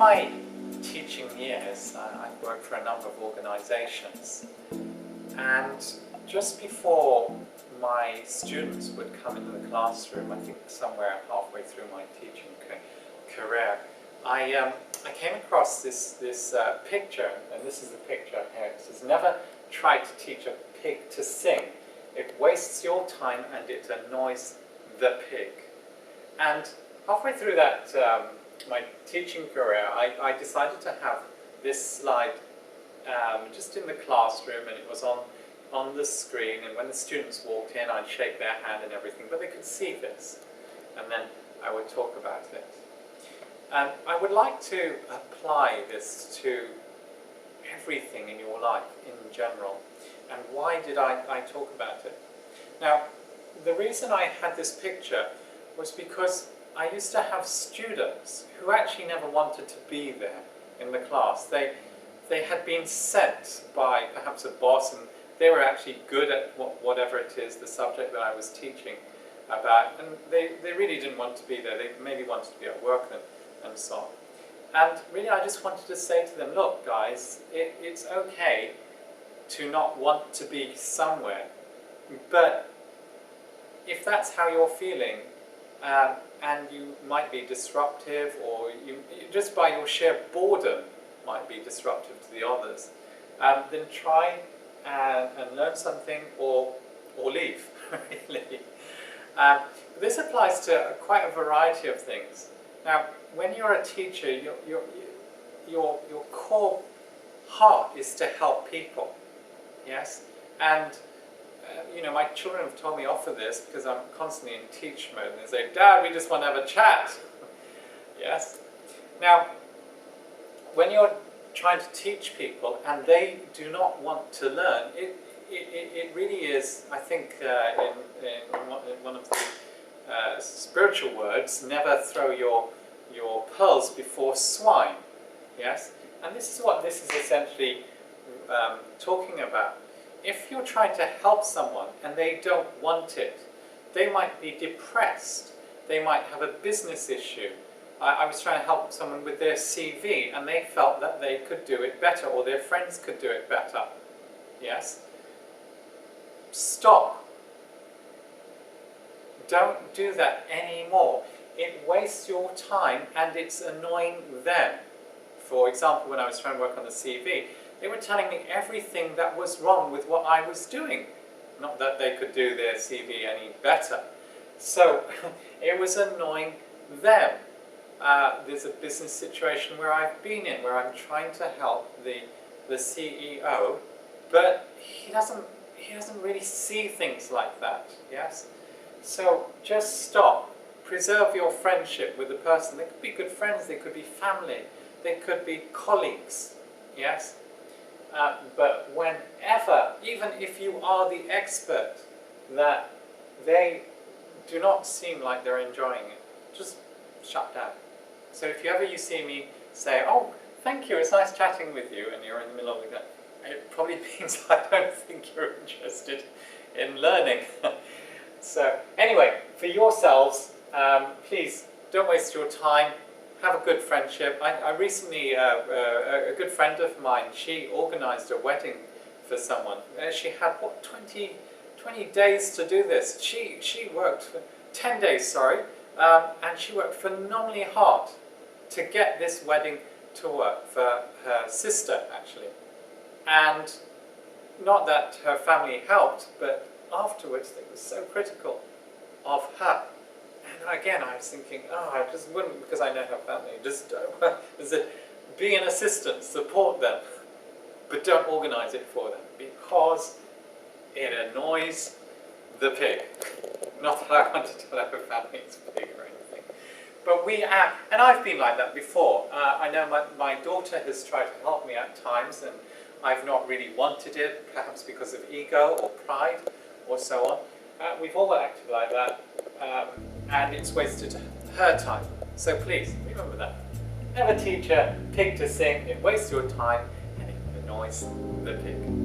my teaching years, I've worked for a number of organizations, and just before my students would come into the classroom, I think somewhere halfway through my teaching career, I came across this picture, and this is the picture here. It says, "Never try to teach a pig to sing. It wastes your time and it annoys the pig." And halfway through that, my teaching career, I decided to have this slide just in the classroom, and it was on the screen, and when the students walked in, I'd shake their hand and everything, but they could see this, and then I would talk about it. And I would like to apply this to everything in your life in general. And why did I talk about it? Now, the reason I had this picture was because I used to have students who actually never wanted to be there in the class. They had been sent by perhaps a boss, and they were actually good at whatever it is, the subject that I was teaching about, and they really didn't want to be there. They maybe wanted to be at work and so on. And really I just wanted to say to them, look guys, it's okay to not want to be somewhere, but if that's how you're feeling, and you might be disruptive, or you just by your sheer boredom might be disruptive to the others, then try and learn something or leave, really. This applies to quite a variety of things. Now, when you're a teacher, your core heart is to help people, yes? And you know, my children have told me off for this because I'm constantly in teach mode, and they say, "Dad, we just want to have a chat." Yes? Now, when you're trying to teach people and they do not want to learn, it really is, I think, in one of the spiritual words, never throw your pearls before swine. Yes? And this is what this is essentially talking about. If you're trying to help someone and they don't want it, they might be depressed, they might have a business issue. I was trying to help someone with their CV, and they felt that they could do it better, or their friends could do it better. Yes? Stop. Don't do that anymore. It wastes your time and it's annoying them. For example, when I was trying to work on the CV, they were telling me everything that was wrong with what I was doing. Not that they could do their CV any better. So it was annoying them. There's a business situation where I've been in, where I'm trying to help the CEO, but he doesn't really see things like that. Yes? So just stop. Preserve your friendship with the person. They could be good friends, they could be family, they could be colleagues. Yes? But whenever, even if you are the expert, that they do not seem like they're enjoying it, just shut down. So if you see me say, "Oh, thank you, it's nice chatting with you," and you're in the middle of it, it probably means I don't think you're interested in learning. So anyway, for yourselves, please don't waste your time. Have a good friendship. I recently, a good friend of mine, she organised a wedding for someone. She had, 20 days to do this. She worked for 10 days, sorry, and she worked phenomenally hard to get this wedding to work for her sister, actually. And not that her family helped, but afterwards they were so critical of her. And again, I was thinking, I just wouldn't, because I know her family, just be an assistant, support them, but don't organise it for them, because it annoys the pig. Not that I want to tell her family it's pig or anything. But and I've been like that before. I know my daughter has tried to help me at times, and I've not really wanted it, perhaps because of ego or pride or so on. We've all acted like that, and it's wasted her time. So please, remember that. Never teach a pig to sing, it wastes your time and it annoys the pig.